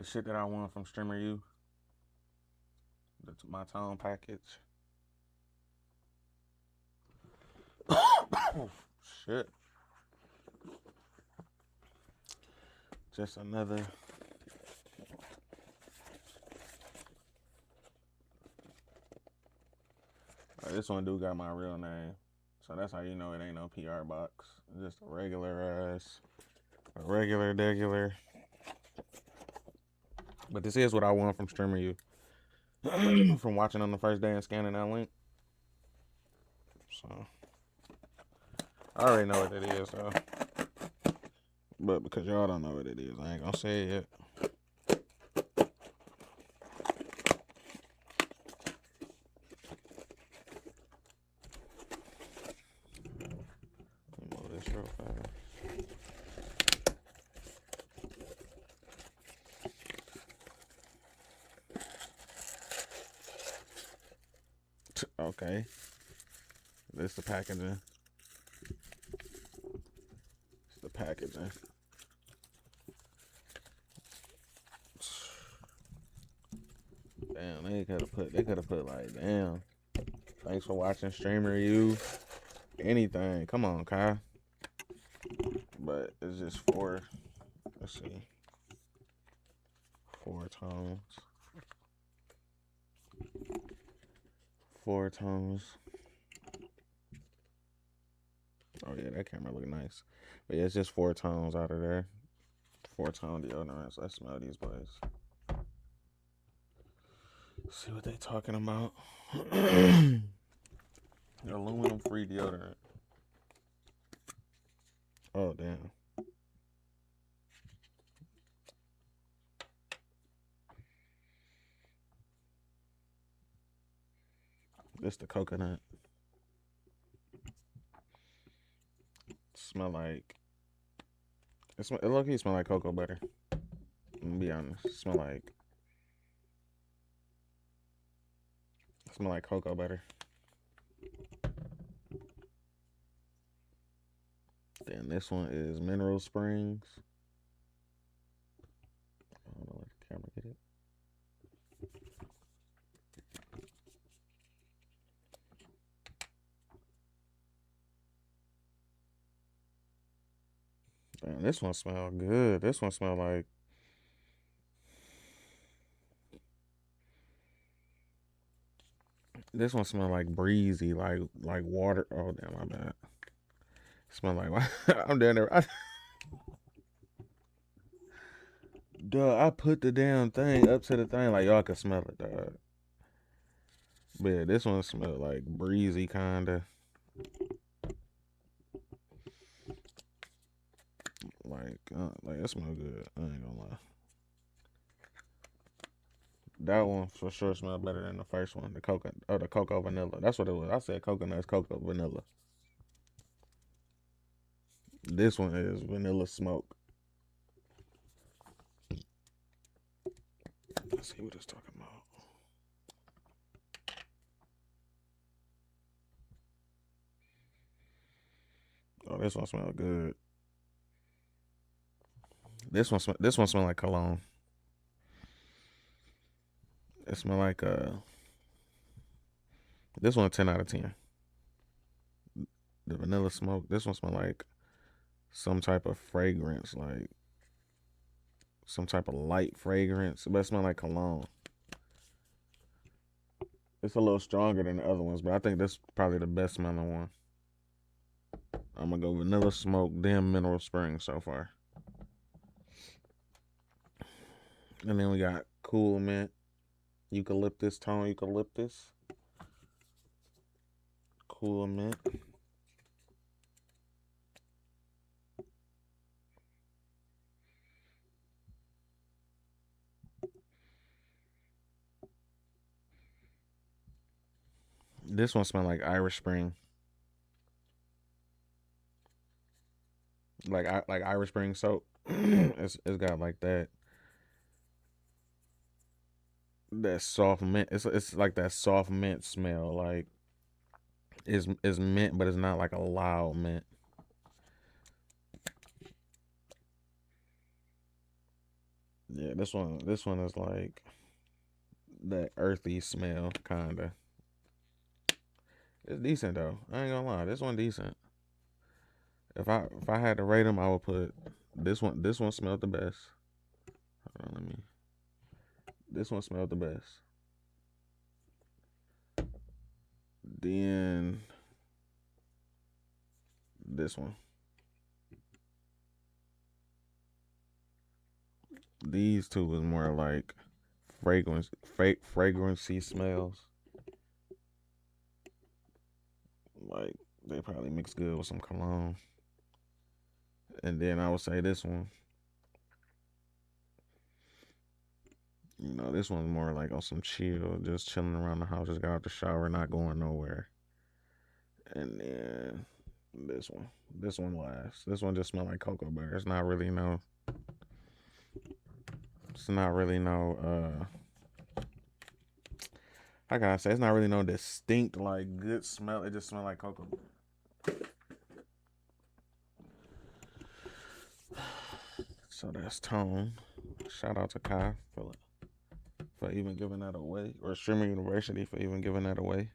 The shit that I won from Streamer U, that's my tone package. Shit. Just another. This one do got my real name. So that's how you know it ain't no PR box. It's just a regular ass, a regular. But this is what I won from Streamer U. From watching on the first day and scanning that link. So I already know what it is though. But because y'all don't know what it is, I ain't gonna say it yet. Move this real fast. Okay. This the packaging. It's the packaging. Damn, they could have put like, damn. Thanks for watching Streamer U. Anything. Come on, Kai. But it's just four. Let's see. 4 tones. 4 tones. Oh yeah, that camera look nice. But yeah, it's just 4 tones out of there. 4-tone deodorants. Let's smell these boys. See what they talking about. Aluminum free deodorant. Oh damn. This the coconut. Smell like it low-key smell like cocoa butter. I'm gonna be honest. Smell like cocoa butter. Then this one is Mineral Springs. I don't know if the camera get it. Damn, this one smell good. This one smell like breezy, like water. Oh damn, my bad. Smell like I'm down there. Duh, I put the damn thing up to the thing like y'all can smell it, dog. But yeah, this one smell like breezy kinda. Like it smell good. I ain't gonna lie. That one for sure smell better than the first one. The cocoa vanilla. That's what it was. I said coconut, cocoa vanilla. This one is vanilla smoke. Let's see what it's talking about. Oh, this one smell good. This one smell like cologne. It smell like this one 10 out of 10. The vanilla smoke. This one smell like some type of fragrance, like some type of light fragrance, but it smell like cologne. It's a little stronger than the other ones, but I think this is probably the best smelling one. I'm gonna go vanilla smoke, then Mineral Springs so far. And then we got Cool Mint, eucalyptus tone, eucalyptus, Cool Mint. This one smell like Irish Spring, like Irish Spring soap. It's got like that soft mint. It's like that soft mint smell. Like it's mint, but it's not like a loud mint. Yeah, this one is like that earthy smell, kinda. It's decent though. I ain't gonna lie, this one decent. If I had to rate them, I would put this one. This one smelled the best. Hold on, let me. This one smelled the best. Then this one. These two was more like fragrancy smells. Like they probably mix good with some cologne. And then I would say this one. This one's more like on some chill, just chilling around the house, just got out the shower, not going nowhere. And then this one last. This one just smell like cocoa butter. It's not really no how can I say, it's not really no distinct like good smell. It just smell like cocoa. So that's Tone. Shout out to Kai for even giving that away, or Streamer University for even giving that away.